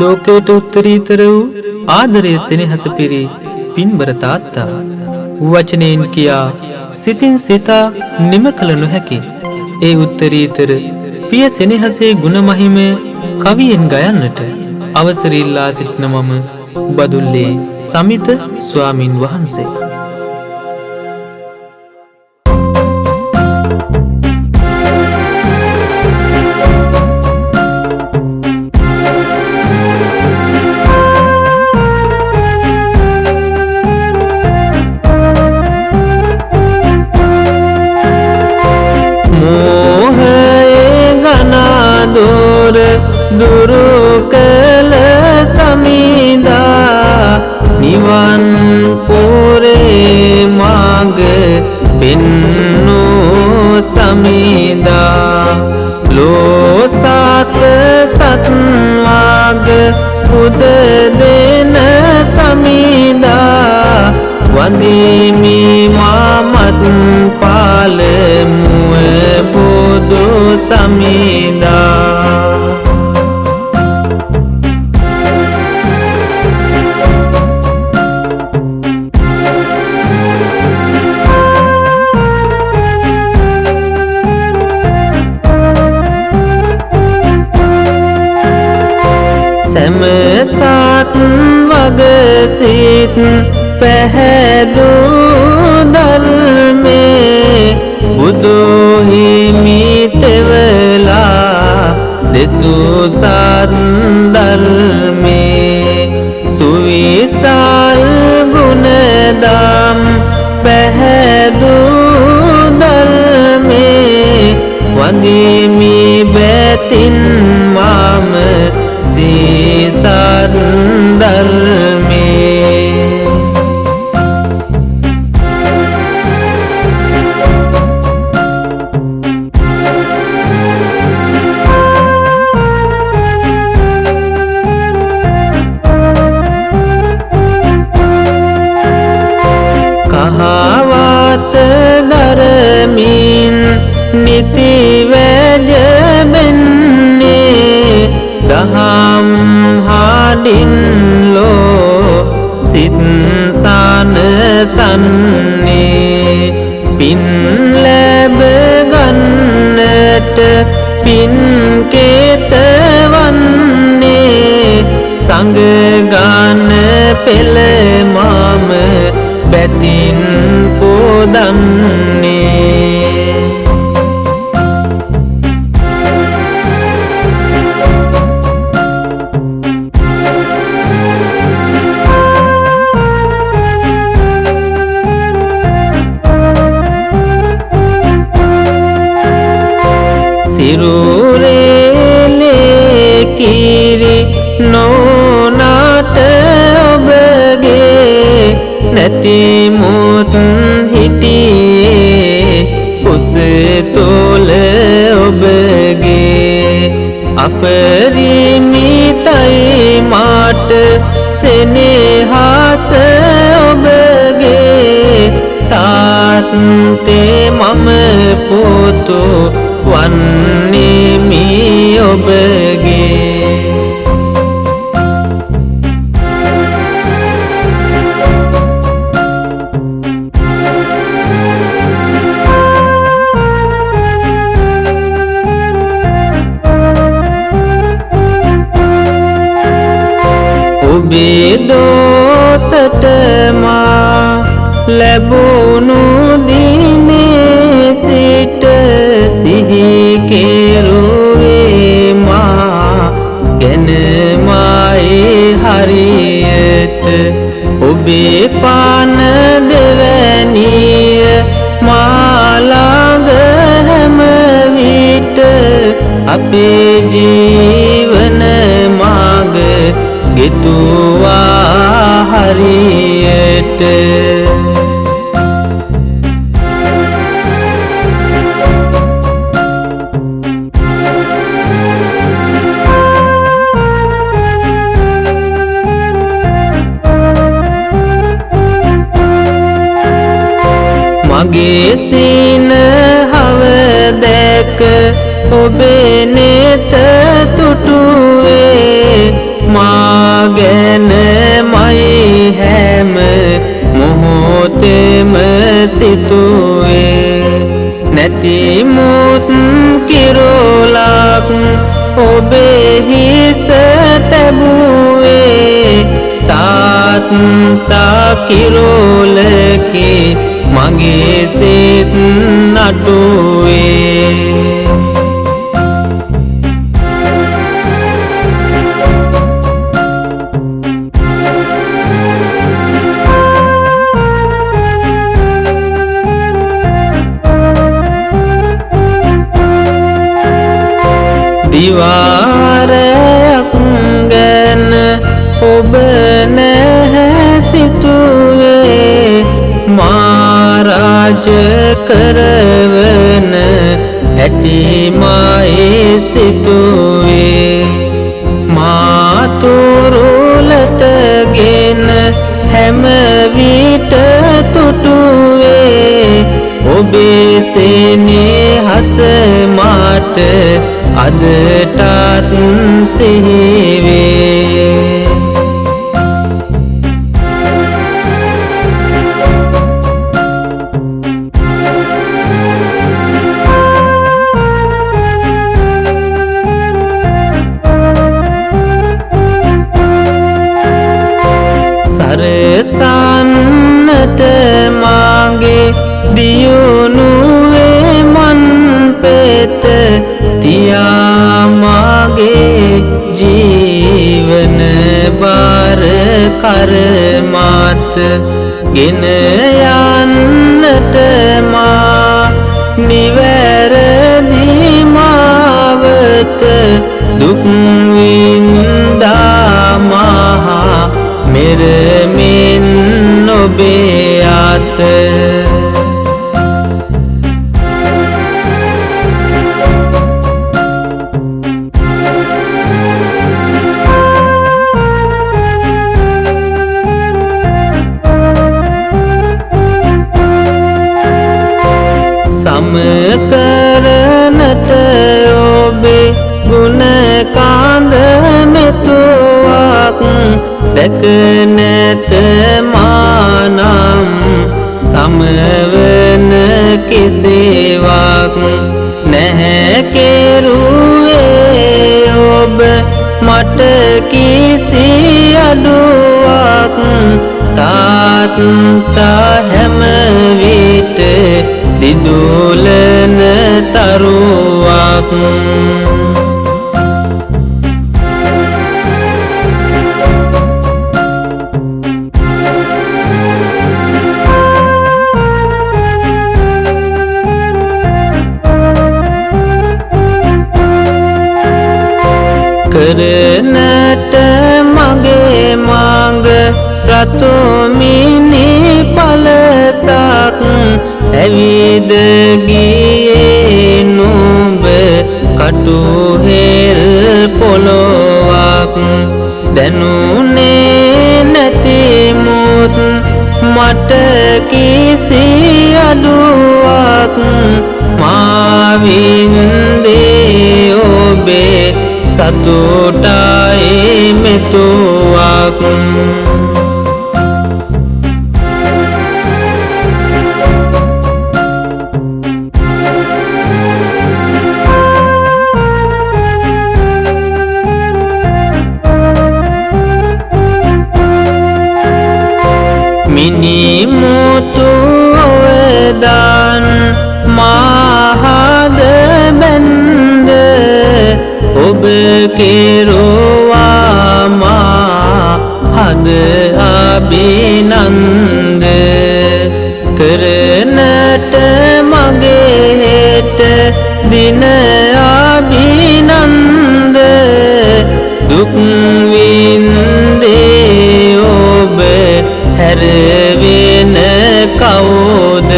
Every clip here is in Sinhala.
ලෝකයට උත්තරීතර වූ ආදරයේ සෙනෙහස පිරි පින්බර තාත්තා වචනයෙන් කියා සිතින් සිතා නිම කළ නොහැකි ඒ උත්තරීතර පිය සෙනෙහසේ ගුණ මහිමය කවියෙන් ගයන්නට අවසර ඉල්ලා සිටින මම බදුල්ලේ සමිත ස්වාමින් වහන්සේ. දුරු කළ සමිඳා නිවන් පොරේ මාග පෙන්නූ සමිඳා ලෝසත් සත්වාග උද දෙන සමිඳා වඳිමි මාමත් පාලමුව බුදු සමිඳා සැමසත් වගසිත පැහැදු ධර්මේ බුදු හිමි තෙවලා දෙසූ සත් ධර්මේ සුවිසල් ගුණදම් පැහැදු ධර්මේ වඳිමි බැතින් මම සීසත් ධර්මේ කහවත ධර්මින් නිති වැජබෙන්නේ දහම් හඩින් ලෝ සිත් සනසන්නේ පින් ලැබ ගන්නට පින් කේතවන්නේ සංඝ ගාන පෙළ මම බැතින් පොදන්නේ සිරුරේ කිරි නොනට ඔබගේ නැති මුත් හිටියේ කුස තොල ඔබගේ අපරිමිතයි මාට සෙනෙහස ඔබගේ තාත්තේ මම පුතු වන්නේමි ඔබගේ ඔබේ දෝතට මා ලැබුණු දිනේ සිට සිහි කෙරුවේ මා ගැනමයි හරියට ඔබේ පාන දෙවැනිය මා ළඟ හැම විට අපේ ජීවන මාග ගෙතුවා හරියට මගේ සිනහව දැක ඔබේ නෙත තුටුවේ මා නැති මුත් කිරෝලක් ඔබේ හිස තැබුවේ තාත්තා කිරෝලකේ මගේ සිත් නටුවේ දිවාරයක් ගැන ඔබ නැහැ සිතුවේ මාරාජ කරවන හැටි මයි සිතුවේ මාතුරුලට ගෙන හැම විට තුටුවේ ඔබේ සෙනෙහස මාට අදටත් සිහිවේ සරසන්නට මාගේ දියුණුවේ මන් පෙත තියා මාගේ ජීවන බාර කරමත් ගෙන යන්නට මා නිවැරදි මාවත දුක් විඳා මහා මෙරමින් ඔබේ අත සමකරනට ඔබේ ගුණ කාඳ මෙතුවක් දැක නැත මානම් සමවන කිසිවක් නැහැ කෙරුවේ ඔබ මට කිසි අඩුවක් තාත්තා හැම විට දිදුලන තරුවක් කරනට මගේ මඟ රතු මිනි පලසක් ඇවිද ගියේ නුඹ කටුහෙල් පොළොවක් දැනුනේ නැති මුත් මට කිසි අඩුවක් මා වින්දේ ඔබේ සතුටයි මෙතුවක් මිනිමුතු ඔවදාන් මහද බැන්ද ඔබ කෙරුවා මා හද අභිනන්ද කරනට මගේ හෙට දින අභිනන්ද දුක් වින්දේ ඔබ හැරවෙන කවුද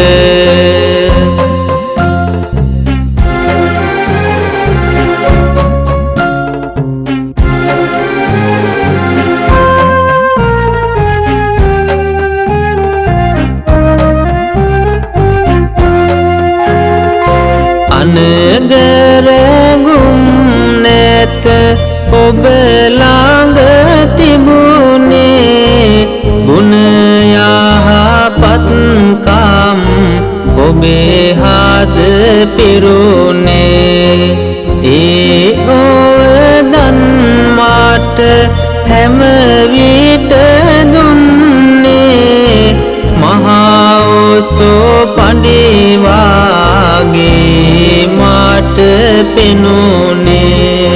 අනගරගුම් නැත ඔබ ළඟ තිබුණේ ගුණ යහපත්කම් ඔබේ හද පිරුණේ ඒ ඕදන් මාට හැම විට දුන්නේ මහා ඔසෝ පඬිවාගේ මාට පෙනුනේ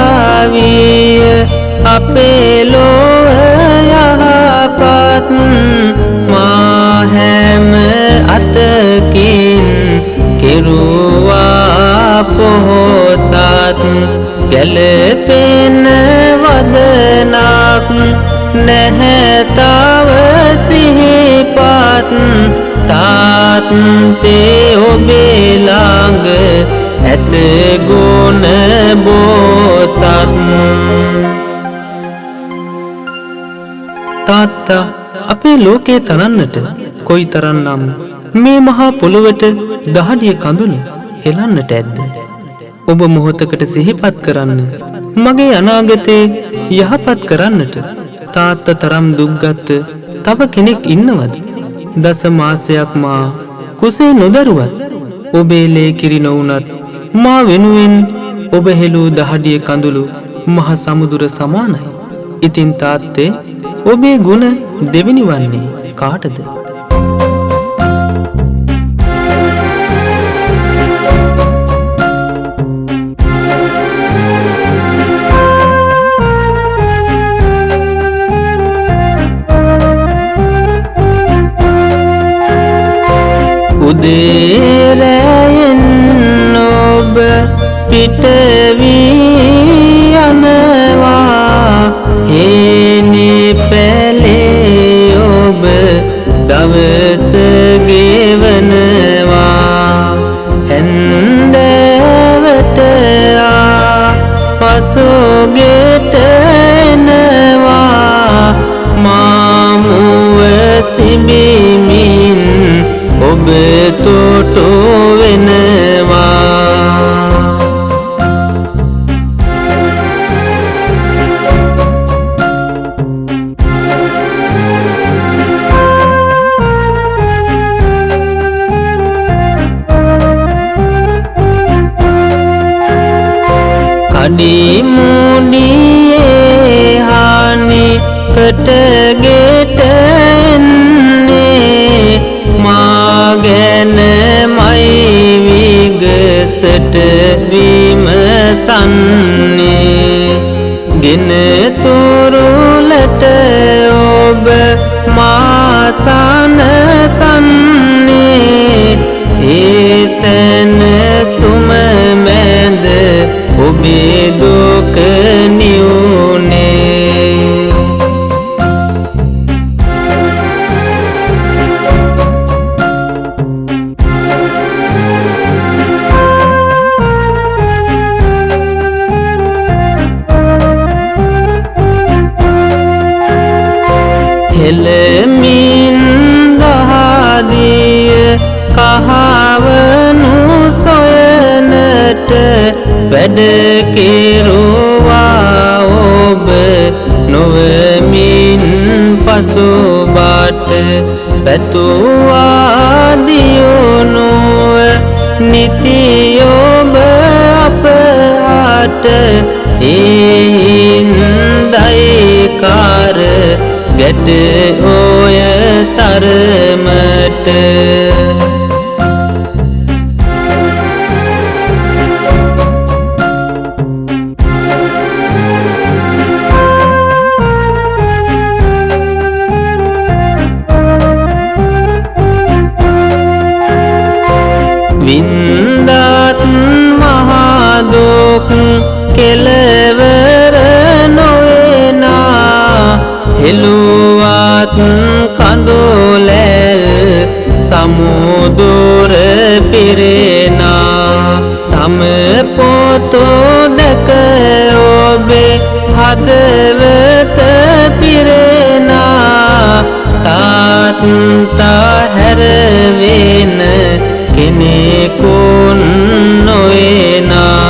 හින්දාවිය අපේ ලොව යහපත් මා හැම අතකින් කෙරුවා පොහොසත් ගැලපෙන වදනක් නැහැ තව සිහිපත් තාත්තේ ඔබේ ළඟ ඇත ගුණ බෝසත් තාත්තා අපේ ලෝකේ තරන්නට කොයි තරන්නම් මේ මහා පොළොවට දහඩිය කඳුළු හෙලන්නට ඇද්ද ඔබ මොහොතකට සිහිපත් කරන්න මගේ අනාගතේ යහපත් කරන්නට තාත්තා තරම් දුක්ගත් තව කෙනෙක් ඉන්නවද දස මාසයක් මා කුසේ නොදරුවත් ඔබේ ලේ කිරි නොවුනත් මා වෙනුවෙන් ඔබ හෙළූ දහඩිය කඳුළු මහ සමුදුර සමානයි. ඉතින් තාත්තේ ඔබේ ගුණ දෙවෙනි වන්නේ කාටද? උදේරයෙන් ඔබ පිටවී යනවා හේනේ පැලේ ඔබ දවස ගෙවනවා හැන්දෑවට පසුගෙට එනවා මාමුව සිඹිමින් ඔබ තොටු වෙනවා කඩිමුඩියේ හානි කටගෙට එන්නේ මා ගැන මයි විගසට විමසන්නේ ගෙන තුරුලට ඔබ මා සනසන්නේ ඒ සැනසුම මැද ඔබේ දුක නිවුනේ හෙළමින් දහදිය කහවනු සොයනට වැඩ කෙරුවා ඔබ නොවමින් පසුබට පැතුවා දියුණුව නිති ඔබ අපහට හින්දයි කර ගැට ඔය තරමට වින්දාත් මහා දුක් කෙලවර නොවේනා හෙළුවත් කඳුලැල් සමුදුර පිරෙනා තම පොතෝ දැක ඔබේ හදවත පිරෙනා හැරවෙන කෙනෙකුන් නොවේනා.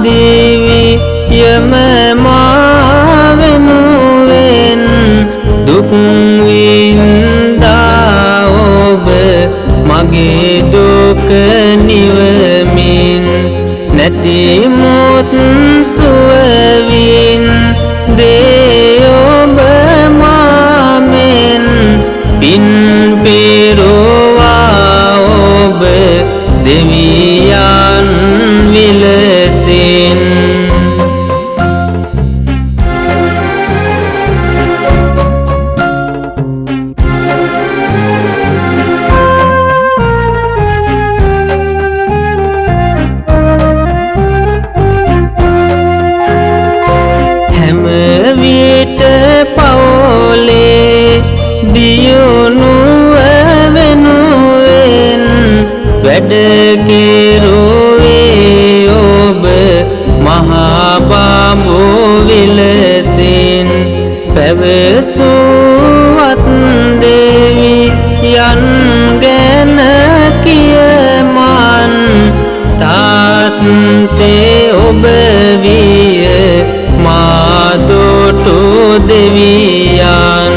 දෙවියම මා වෙනුවෙන් දුක් විඳා ඔබ මගේ දුක නිවමින් නැතිමුත් සුවවින් දේ ඔබ මාමෙන් පින් පෙරවා ඔබ දෙවියන් විලසින්. හැම විට පවුලේ දියුණුව වෙනුවෙන් වැඩ කෙරුවේ ඔබ මහා බඹු විලසින්. පැවසුවත් දෙවියන් ගැන කියමන් තාත්තේ ඔබ විය මා දුටු දෙවියන්.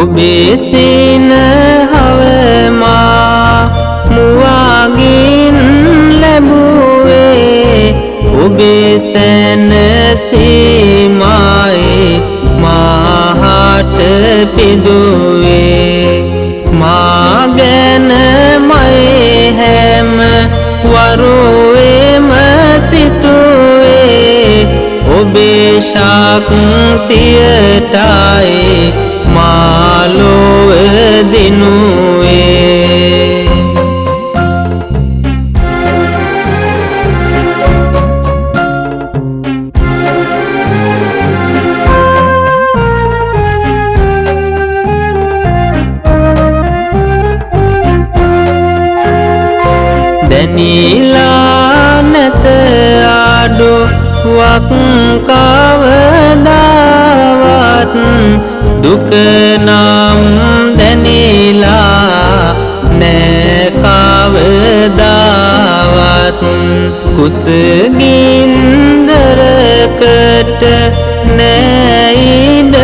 ඔබේ සිනහවමා මුවගින් ලැබුවේ ඔබේ සැනසීමයි මාහට පිදුවේ. මා ගැන මයි හැම වරුවේම සිතුවේ ඔබේ ශක්තියටයි මා ලොව දිනුවේ. දැනිලා නැත අඩුවක් කවදාවත් දුක නම් දැනිලා නෑ කවදාවත්. කුසගින්දරකට නෑ ඉඩ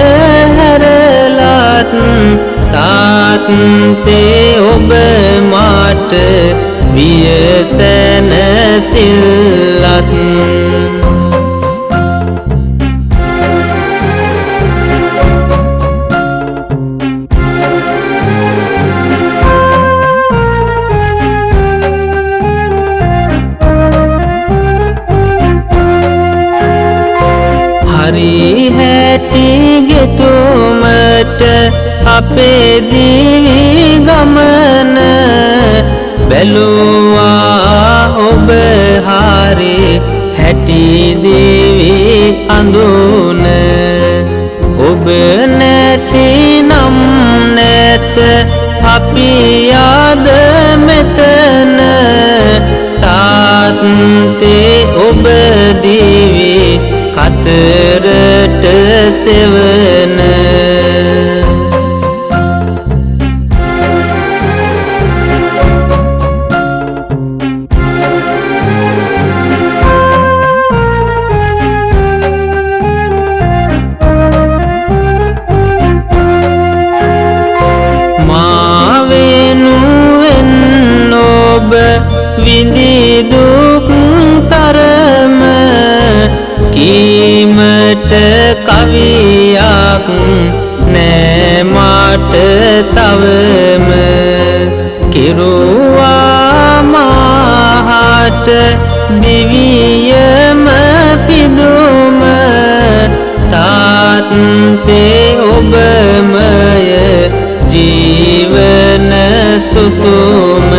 හැරලත් තාත්තේ ඔබ මට විය සැනසිල්ලත්. හරි හැටි ගෙතුමට අපේ දිවි ගමන බැලුවා ඔබ හරි හැටි දිවි අඳුන. ඔබ නැති නම් නැත අපි අද මෙතන තාත්තේ ඔබ දිවි කතරට සෙවන. විඳි දුක් තරම කීමට කවියක් නෑ මට තවම. කිරුවා මාහට දිවියම පිදු ते ඔබමය ජීවන සුසුම.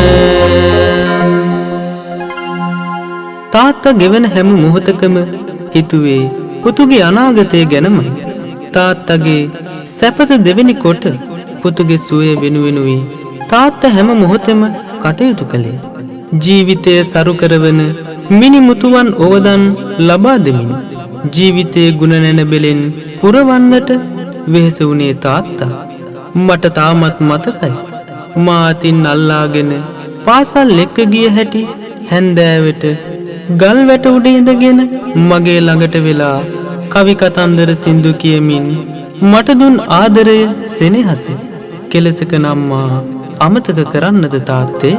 තාත්තා ගෙවන හැම මොහොතකම හිතුවේ පුතුගේ අනාගතය ගැනමයි. තාත්තගේ සැපත දෙවෙනි කොට පුතුගේ සුවය වෙනුවෙනුයි තාත්තා හැම මොහොතෙම කටයුතු කළේ. ජීවිතය සරු කරවන මිනිමුතුවන් ඕදන් ලබා දෙමින් ජීවිතයේ ගුණ නැනබෙලෙන් පුරවන්නට වෙහෙස වුණේ තාත්තා. මට තාමත් මතකයි මා අතින් අල්ලාගෙන පාසල් එක්ක ගිය හැටි. හැන්දෑවට ගල් වැට උඩ ඉඳගෙන මගේ ළඟට වෙලා කවි කතන්දර සින්දු කියමින් මට දුන් ආදරය සෙනෙහස කෙලසක නම් මා අමතක කරන්නද තාත්තේ?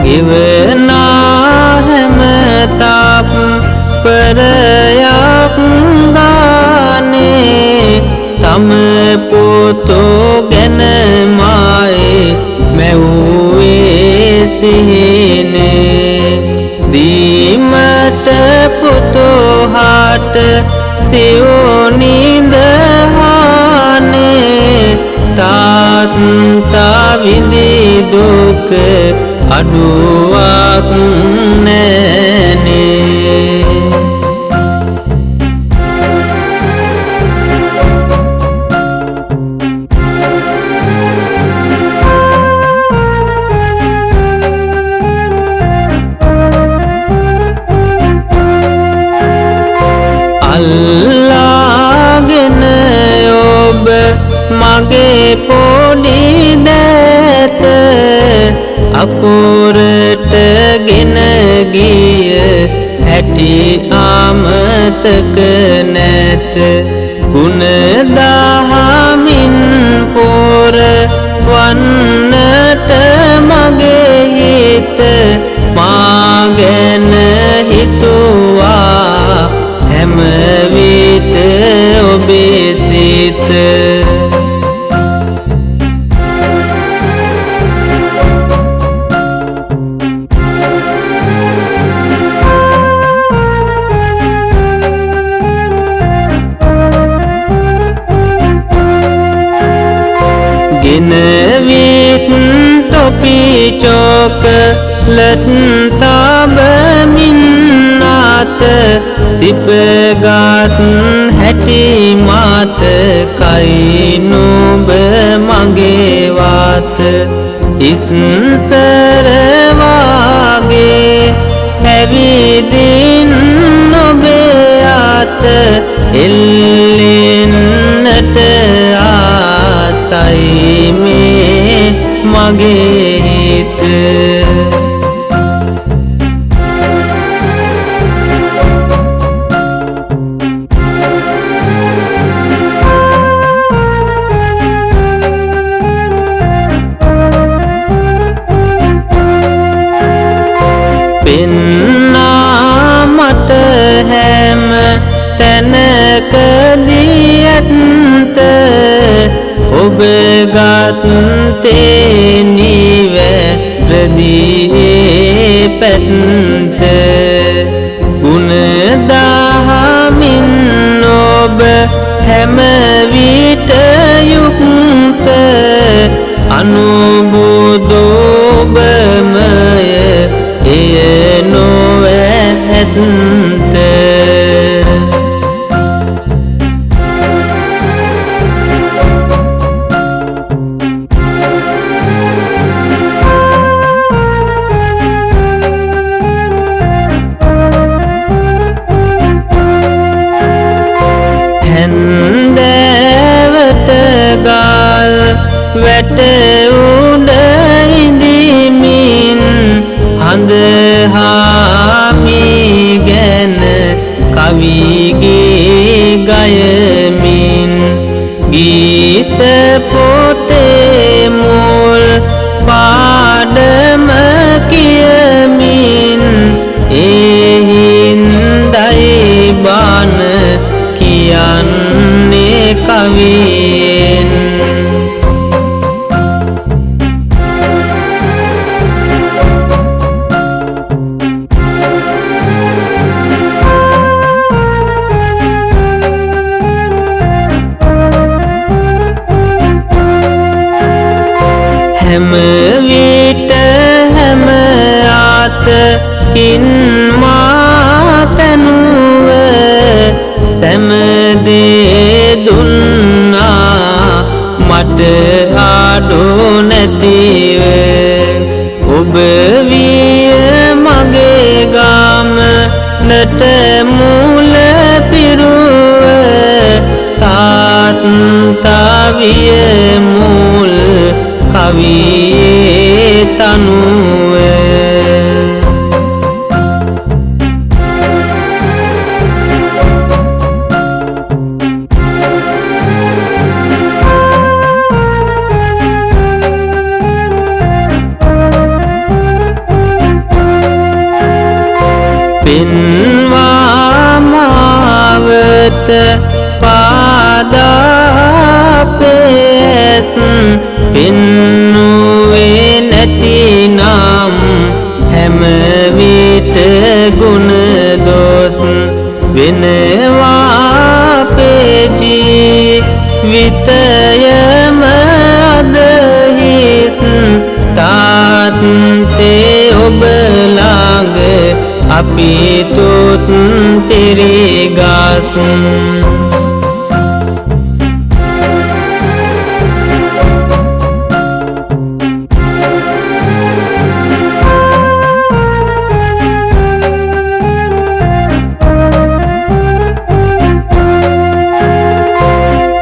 ගෙවනා හැම තාප් පරයක් ගානේ තම පොතෝ ගැන මායේ මැව්වේ සිහිනේ. දීමට පුතෝ හාට සිවුනින්ද හානේ තාත්තා විඳි දුක අඩුවක් නෑනේ. අල්ලාගෙන ඔබ මගේ පොඩි දැත අකුරට ගෙන ගිය හැටි අමතක නැත. ගුණ දහමින් පොර වන්නට මගේ හිත මා ගැන හිතුවා හැම විට ඔබේ සිත. ගෙනවිත් තොපි චොකලට් තබමින් නාත සිපගත් හැටි මතකයි නුඹ මගේ වාත. ඉස්සර වාගේ හැවිදින් ඔබේ අත එල්ලෙන්නට ආසයි මේ මගේ හිත. පෙන්නා මට හැම තැනකදී ඇත්ත ඔබ ගත්තේ නිවැරදියේ පැත්ත. ගුණ දහමින් ඔබ හැම විට යුක්ත අනුබුදු ඔබමය එය නොවැත්ත. හැන්දෑවට ගල් වැට උඩ ඉඳිමින් හඳ හාමි ගැන කවිගේ ගයමින් ගීත පොතේ මුල් පාඩම කියමින් එහින්දයි බාන කවියෙන් හැම විට හැම ආතකින් මා තනුව සෑම දේ දුන්නා මට ආඩු නැතිව ඔබ විය මගේ ගමනට මූල පිරුව තාත්තා විය මුල් කවියේ තනුව පෙන්වා මාවත පාදා පෙස් පෙන්නුවේ නැතිනම් හැම විට ගුණ දොස් වෙනවා පෙජී විතයම අදහිස් තාත්තේ ඔබ ළඟ අපි තුත් තිරිගස්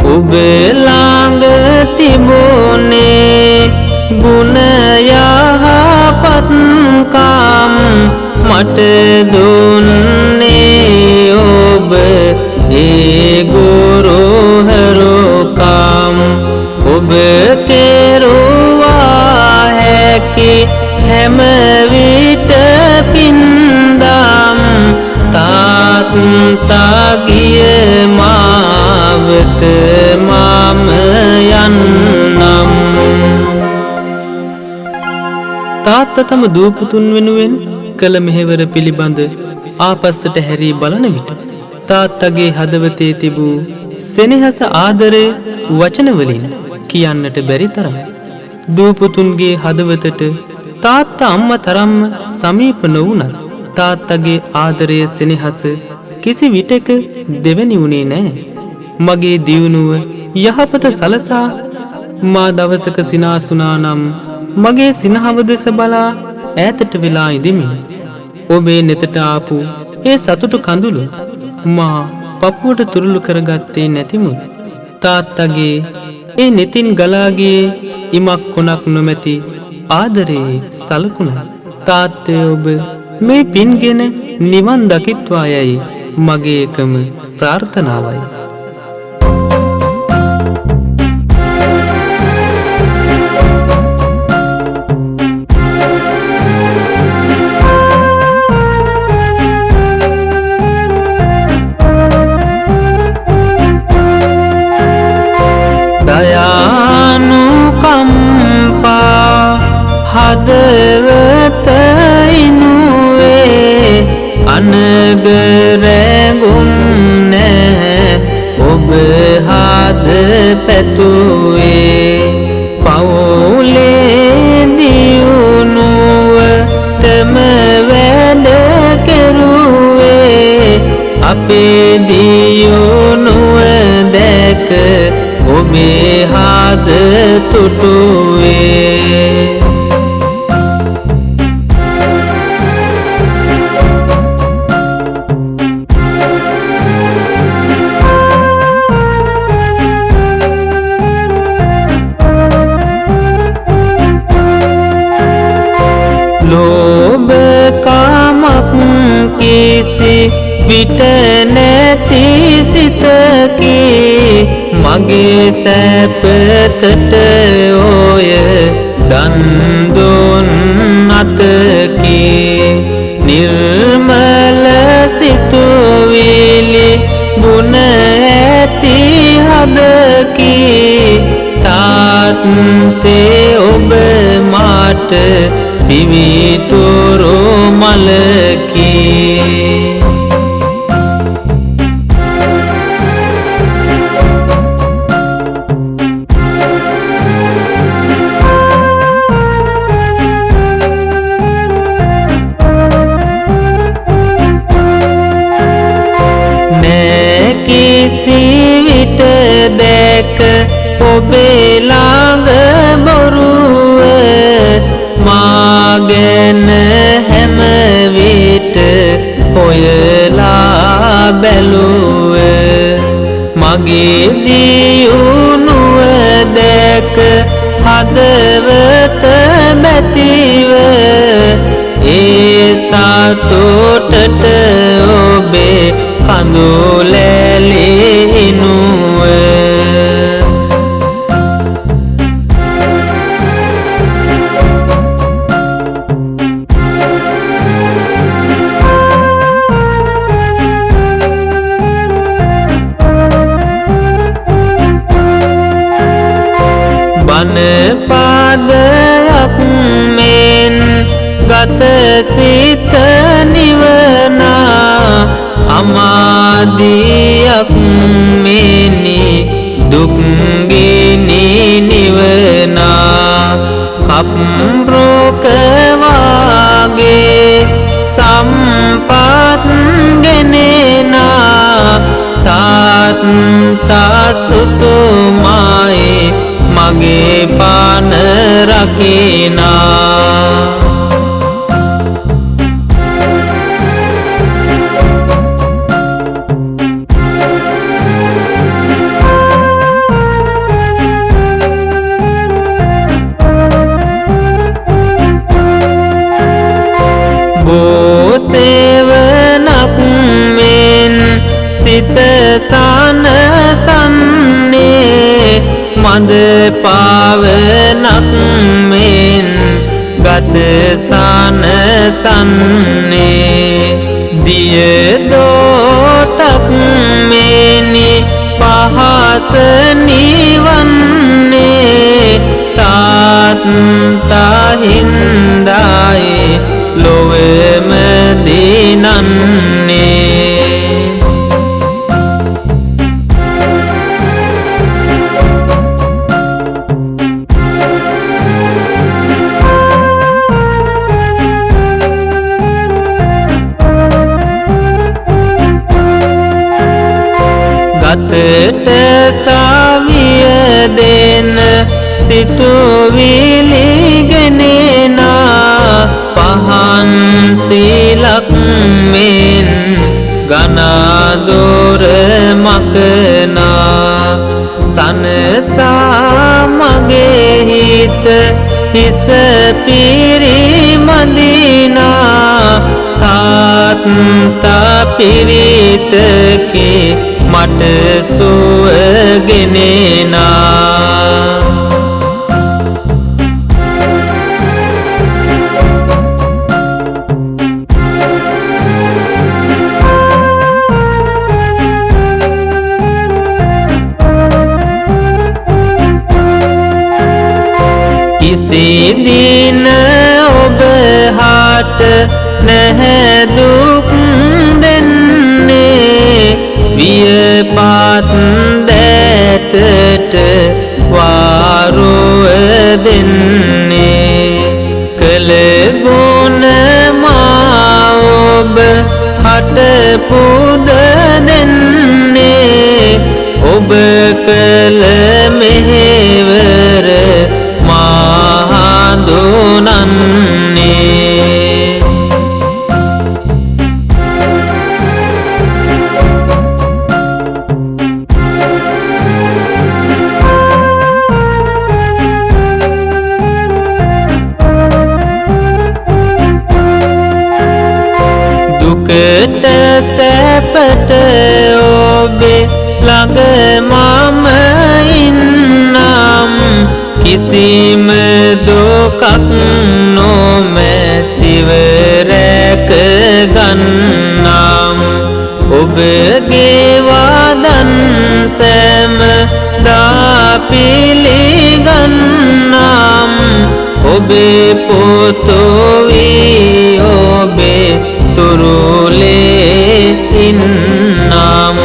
ඔබ ළඟ තිබුණේ ගුණ යහපත්කම් මට දුන්නේ ඔබ ඒ ගුරු හරුකම් ඔබ කෙරුවා හැකි හැම විට පින්දම් තාත්තා ගිය මාවත මම යන්නම් තාත්තා තම දූපුතුන් වෙනුවෙන් කළ මෙහෙවර පිළිබඳ ආපස්සට හැරී බලන විට තාත්තගේ හදවතේ තිබූ සෙනෙහස ආදරය වචනවලින් කියන්නට බැරි තරම් දූපුතුන්ගේ හදවතට තාත්තා අම්මා තරම්ම සමීප නොවුණත් තාත්තගේ ආදරය සෙනෙහස කිසි විටක දෙවැනි වුණේ නැහැ. මගේ දියුණුව යහපත සලසා මා දවසක සිනාසුනා නම් මගේ සිනහව දෙස බලා ඈතට වෙලා ඉඳිමි. ඔබේ නෙතට ආපු ඒ සතුටු කඳුළු මා පපුවට තුරුළු කරගත්තේ නැතිමුත් තාත්තගේ ඒ නෙතින් ගලාගේ ඉමක් කොනක් නොමැති ආදරයේ සලකුණ තාත්තේ ඔබ මේ පින්ගෙන නිවන් දකිත්වා යයි මගේ එකම ප්‍රාර්ථනාවයි. දයානුකම්පා හදවත ඉනුවේ අනගරැගුම් නැහැ ඔබ හද පැතුවේ පවුලේ දියුණුවටම වැඩ කෙරුවේ අපේ දියුණුව දැක ඔබේ හද තුටුවේ ලෝභකමක් කිසි විට නැති සිතකි මගේ සැපතට ඔය දන් දුන් අතකි නිර්මල සිතුවිලි ගුණ ඇති හද පන්තේ ඔබ මාට පිවිතුරු මලකි. ඔබේ ළඟ බොරුව මාගෙන හැම විට හොයලා බැලුව. මගේ දියුණුව දැක හදවත බැතිව ඒ සතුටට ඔබේ කඳුලැලි හිනුව. බණ පාදයක් මෙන් ගත සිත නිවනා අමාදියක් මෙනි දුක්ගිනි නිවනා. කප්රෝක වාගේ සම්පත් ගෙනෙනා තාත්තා සුසුමායි මගේ පාන රකිනා. බෝසෙවනක් මෙන් සිත සනසන්නේ මඳ පාවනක් මෙන් ගත සනසන්නේ. දිය දෝතක් මෙනි පහස නිවන්නේ තාත්තා හින්දායි ලොවම දිනන්නේ. ගතට සවිය දෙන සිතුවිලි ගෙනෙනා පහන් සීලක් මෙන් ගනාදොර මකනා. සනසා මගේ හිත හිස පිරිමදිනා තාත්තා පිරිතකේ මට සුව ගෙනෙනා. කිසි දින ඔබ හට නැහැ දුක් දෙන්නේ වියපත් දැතට වාරුව දෙන්නේ. කළ ගුණ මා ඔබ හට පුද දෙන්නේ ඔබ කළ මෙහෙවර හඳුනන්නේ. දුකට සැපට ඔබේ ළඟ මම ඉන්නම් කිසිම දුකක් නොමැතිව රැක ගන්නම්. ඔබගේ වදන් සෑම දා පිළිගන්නම් ඔබේ පොතොවී ඔබේ තුරුලේ ඉන්නම්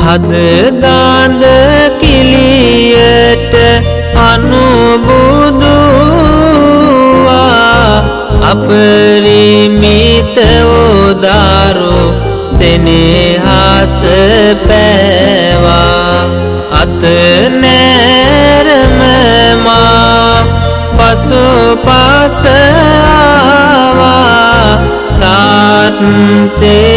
හද ගාඳ කිලියට අනුබුදුවා අපරිමිත උදාරු සෙනෙහස පෑවා අත නෑරම මා පසුපස ආවා තාත්තේ